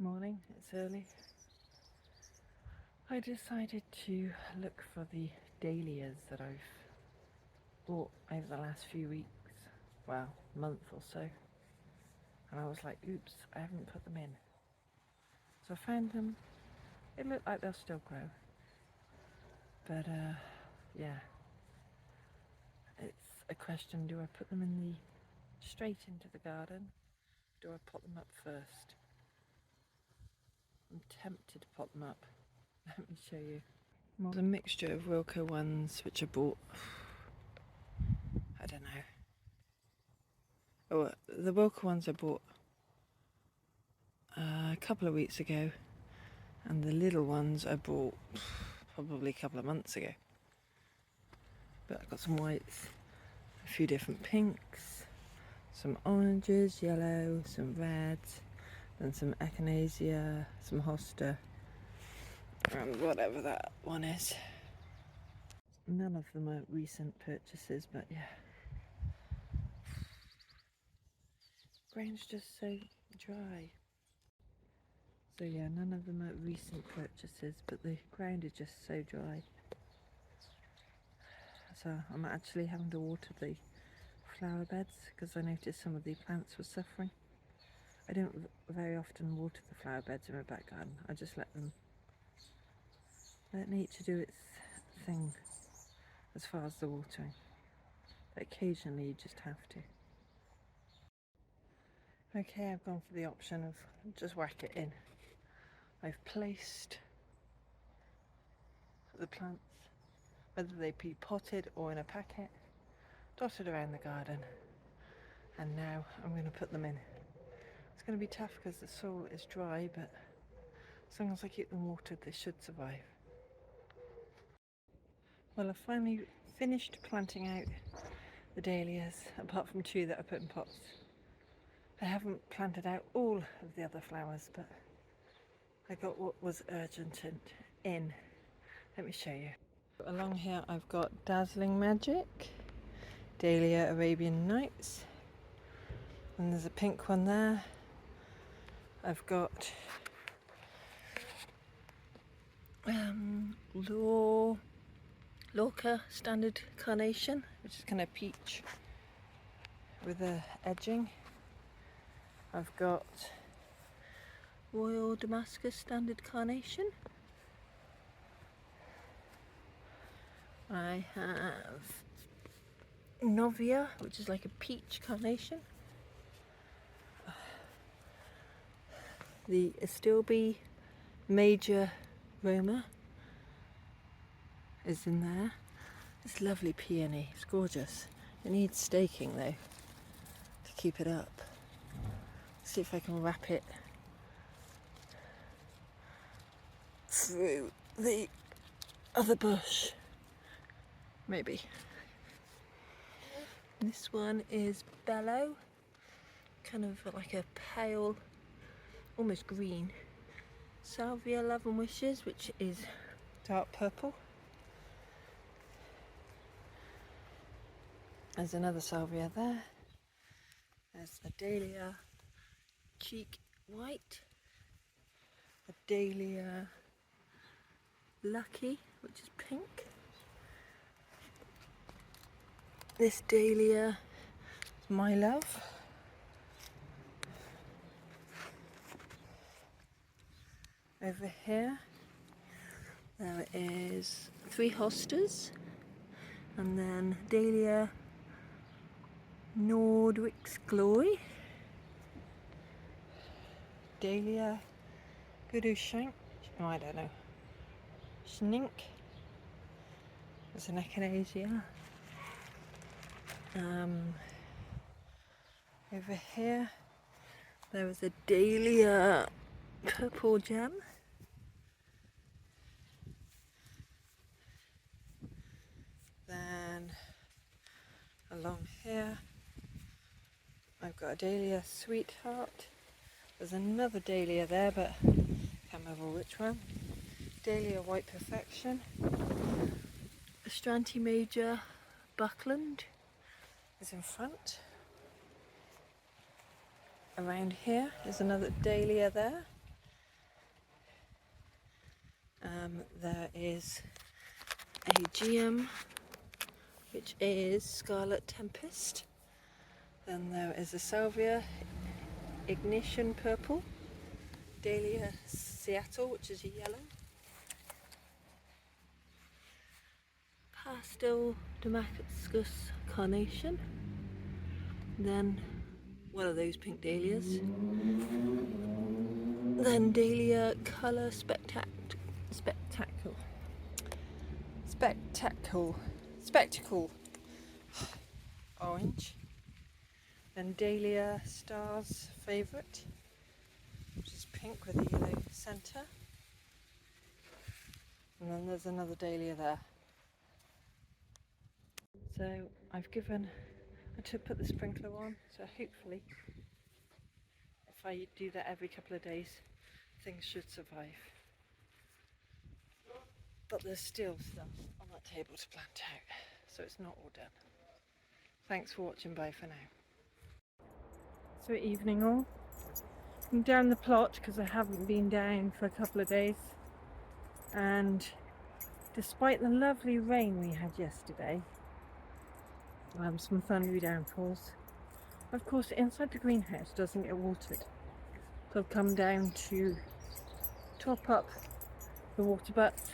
Morning, it's early. I decided to look for the dahlias that I've bought over the last few weeks, well, month or so. And I was like, oops, I haven't put them in. So I found them. It looked like they'll still grow. But yeah, it's a question, do I put them straight into the garden? Do I pot them up first? I'm tempted to pot them up. Let me show you. Well, a mixture of Wilko ones, which I bought, I don't know. Oh, the Wilko ones I bought a couple of weeks ago, and the little ones I bought probably a couple of months ago. But I've got some whites, a few different pinks, some oranges, yellow, some reds, and some echinacea, some hosta, and whatever that one is. None of them are recent purchases, but yeah. Ground's just so dry. So yeah, none of them are recent purchases, but the ground is just so dry. So I'm actually having to water the flower beds because I noticed some of the plants were suffering. I don't very often water the flower beds in my back garden. I just let nature do its thing as far as the watering. But occasionally you just have to. Okay, I've gone for the option of just whack it in. I've placed the plants, whether they be potted or in a packet, dotted around the garden, and now I'm going to put them in. It's going to be tough because the soil is dry, but as long as I keep them watered, they should survive. Well, I've finally finished planting out the dahlias, apart from two that I put in pots. I haven't planted out all of the other flowers, but I got what was urgent in. Let me show you. Along here I've got Dazzling Magic, Dahlia Arabian Nights, and there's a pink one there. I've got Lorca Standard Carnation, which is kind of peach with a edging. I've got Royal Damascus Standard Carnation. I have Novia, which is like a peach carnation. The Astilbe Major Roma is in there. This lovely peony, it's gorgeous. It needs staking though to keep it up. See if I can wrap it through the other bush. Maybe. This one is Bello, kind of like a pale, almost green. Salvia Love and Wishes, which is dark purple. There's another salvia there. There's a dahlia cheek white, a dahlia lucky, which is pink. This dahlia is My Love. Over here there is 3 hostas, and then Dahlia Nordwick's Glory, Dahlia Gudushank, oh I don't know, Schnink, there's an echinacea. Over here there was a Dahlia Purple Gem. Then along here I've got a Dahlia Sweetheart. There's another Dahlia there, but can't remember which one. Dahlia White Perfection. Astranti Major Buckland is in front. Around here there's another Dahlia there. There is Aegeum, which is Scarlet Tempest. Then there is a Salvia Ignition Purple, Dahlia Seattle, which is a yellow, Pastel Damascus Carnation, then one of those pink dahlias, then Dahlia Colour Spectacle Orange, then Dahlia Stars Favourite, which is pink with a yellow centre, and then there's another dahlia there. So I had put the sprinkler on, so hopefully if I do that every couple of days, things should survive. But there's still stuff on that table to plant out, so it's not all done. Thanks for watching, bye for now. So evening all. I'm down the plot because I haven't been down for a couple of days, and despite the lovely rain we had yesterday, some thundery downpours, of course inside the greenhouse doesn't get watered, so I've come down to top up the water butts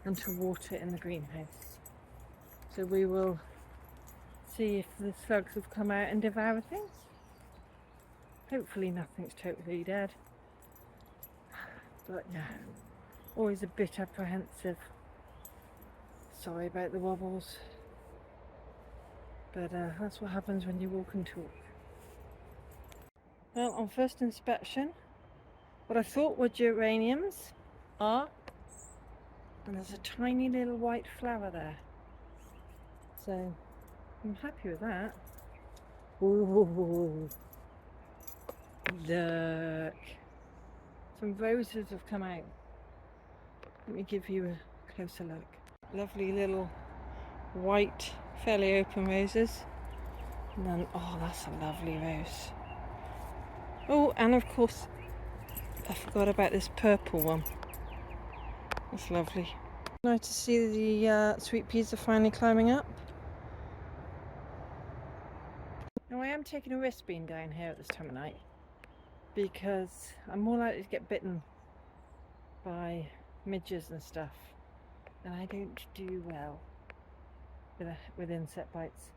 and to water it in the greenhouse. So we will see if the slugs have come out and devoured things. Hopefully nothing's totally dead, but yeah, always a bit apprehensive. Sorry about the wobbles, but that's what happens when you walk and talk. Well, on first inspection, what I thought were geraniums are, and there's a tiny little white flower there, so I'm happy with that. Ooh, look, some roses have come out. Let me give you a closer look. Lovely little white, fairly open roses, and then, oh, that's a lovely rose. Oh, and of course I forgot about this purple one. That's lovely. Nice to see the sweet peas are finally climbing up. Now I am taking a risk being down here at this time of night, because I'm more likely to get bitten by midges and stuff, and I don't do well with insect bites.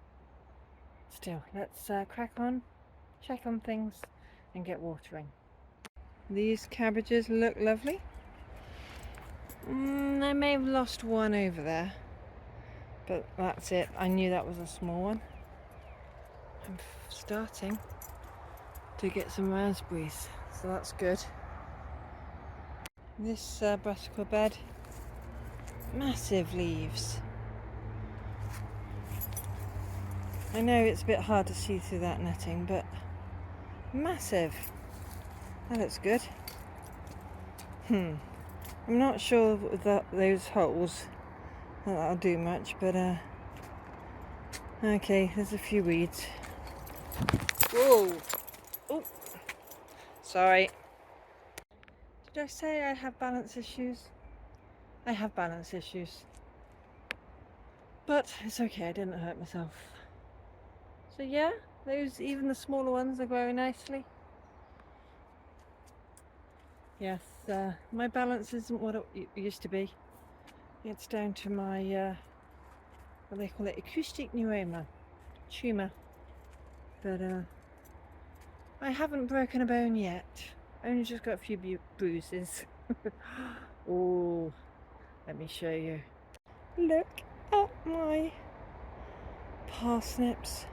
Still, let's crack on, check on things and get watering. These cabbages look lovely. I may have lost one over there, but that's it. I knew that was a small one. I'm starting to get some raspberries, so that's good. This brassica bed, massive leaves. I know it's a bit hard to see through that netting, but massive. That looks good. I'm not sure with those holes that'll do much, but okay, there's a few weeds. Whoa! Oh, sorry. Did I say I have balance issues? I have balance issues, but it's okay, I didn't hurt myself. So yeah, those, even the smaller ones, are growing nicely. Yes, my balance isn't what it used to be. It's down to my what they call it, acoustic neuroma tumour, but I haven't broken a bone yet. Only just got a few bruises. Oh, let me show you. Look at my parsnips.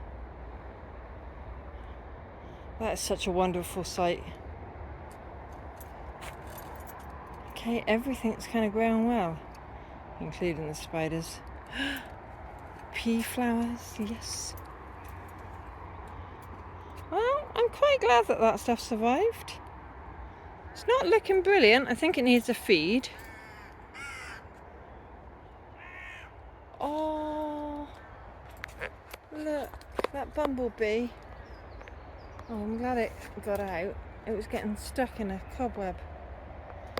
That is such a wonderful sight. Okay, everything's kind of growing well, including the spiders. Pea flowers, yes. Well, I'm quite glad that stuff survived. It's not looking brilliant. I think it needs a feed. Oh, look, that bumblebee. Oh, I'm glad it got out. It was getting stuck in a cobweb.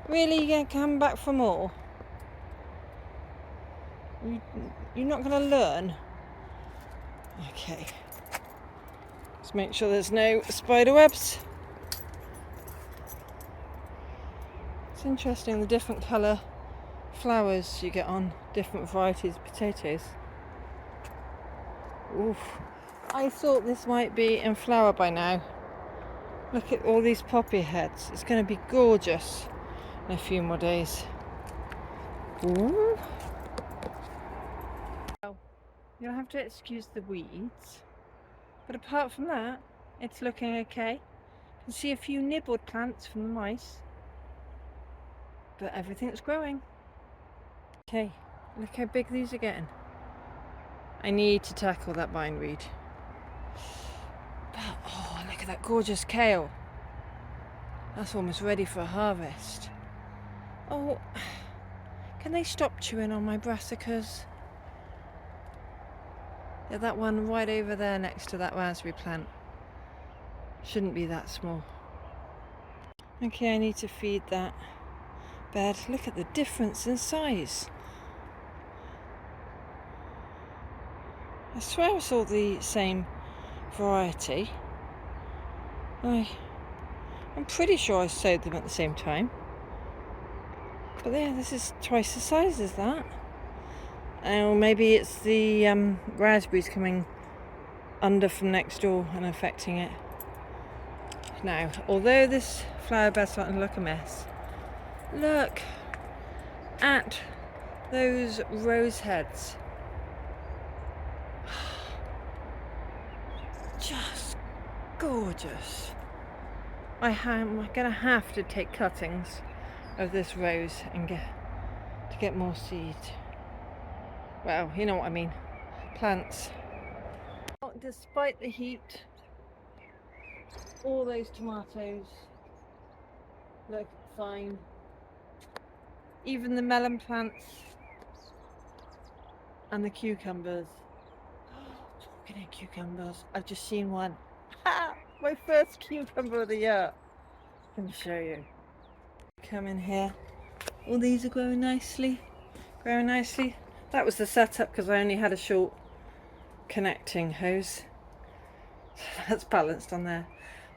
Really, you're going to come back for more? You're not going to learn? Okay. Let's make sure there's no spider webs. It's interesting the different colour flowers you get on different varieties of potatoes. Oof. I thought this might be in flower by now. Look at all these poppy heads. It's going to be gorgeous in a few more days. Ooh. Well, you'll have to excuse the weeds, but apart from that, it's looking okay. You can see a few nibbled plants from the mice, but everything's growing. Okay, look how big these are getting. I need to tackle that bindweed. But, oh, look at that gorgeous kale. That's almost ready for a harvest. Oh, can they stop chewing on my brassicas? Yeah, that one right over there next to that raspberry plant. Shouldn't be that small. Okay, I need to feed that bed. Look at the difference in size. I swear it's all the same variety. I'm pretty sure I sowed them at the same time. But yeah, this is twice the size as that. Or maybe it's the raspberries coming under from next door and affecting it. Now, although this flower bed's starting to look a mess, look at those rose heads. Just gorgeous. I'm gonna have to take cuttings of this rose and get more seed. Well, you know what I mean. Plants. Despite the heat, all those tomatoes look fine. Even the melon plants and the cucumbers. Talking of cucumbers, I've just seen one. My first cucumber of the year. Let me show you. Come in here. All these are growing nicely. Growing nicely. That was the setup because I only had a short connecting hose. That's balanced on there.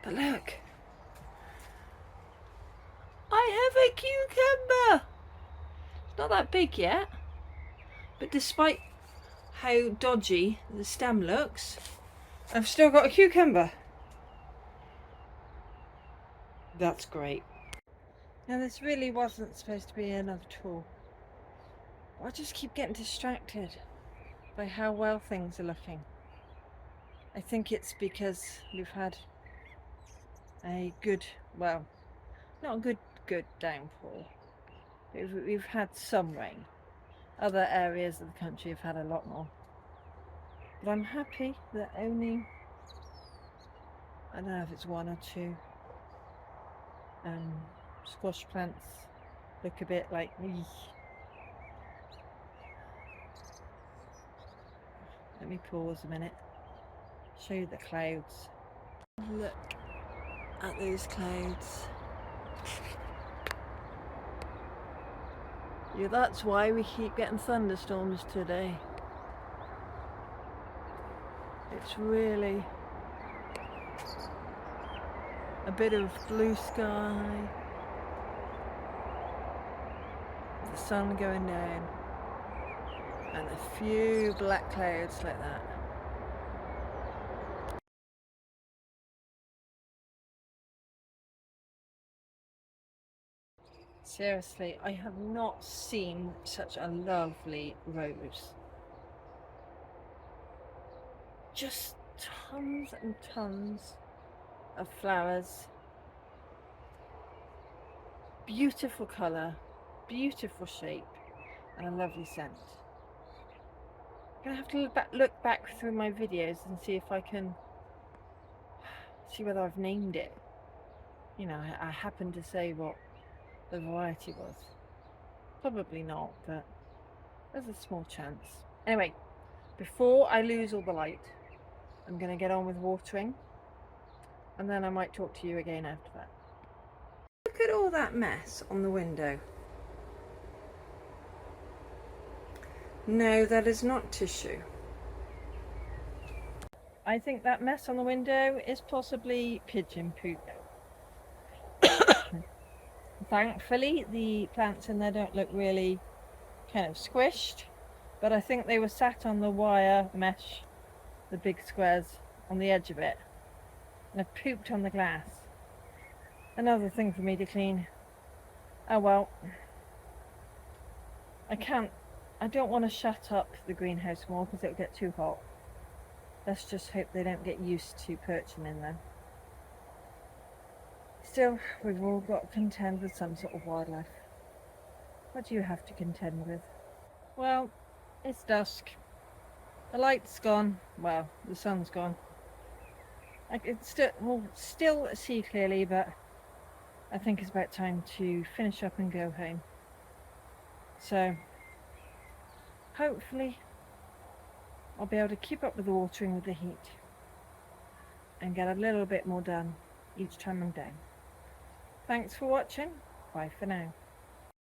But look. I have a cucumber. It's not that big yet. But despite how dodgy the stem looks, I've still got a cucumber. That's great. Now this really wasn't supposed to be another tour. I just keep getting distracted by how well things are looking. I think it's because we've had a good, well, not a good downpour. We've had some rain. Other areas of the country have had a lot more. But I'm happy that only, I don't know if it's one or two squash plants look a bit like me. Let me pause a minute. Show you the clouds. Look at those clouds. Yeah, that's why we keep getting thunderstorms today. It's really a bit of blue sky, the sun going down, and a few black clouds like that. Seriously, I have not seen such a lovely rose. Just tons and tons of flowers. Beautiful colour, beautiful shape, and a lovely scent. I'm gonna have to look back through my videos and see if I can see whether I've named it. You know, I happen to say what the variety was. Probably not, but there's a small chance. Anyway, before I lose all the light, I'm going to get on with watering, and then I might talk to you again after that. Look at all that mess on the window. No, that is not tissue. I think that mess on the window is possibly pigeon poop. Thankfully, the plants in there don't look really kind of squished, but I think they were sat on the wire mesh, the big squares on the edge of it, and have pooped on the glass. Another thing for me to clean. Oh well. I don't want to shut up the greenhouse more because it'll get too hot. Let's just hope they don't get used to perching in there. Still, we've all got to contend with some sort of wildlife. What do you have to contend with? Well, it's dusk. The light's gone. Well, the sun's gone. I can still see clearly, but I think it's about time to finish up and go home. So, hopefully, I'll be able to keep up with the watering with the heat and get a little bit more done each time I'm down. Thanks for watching. Bye for now.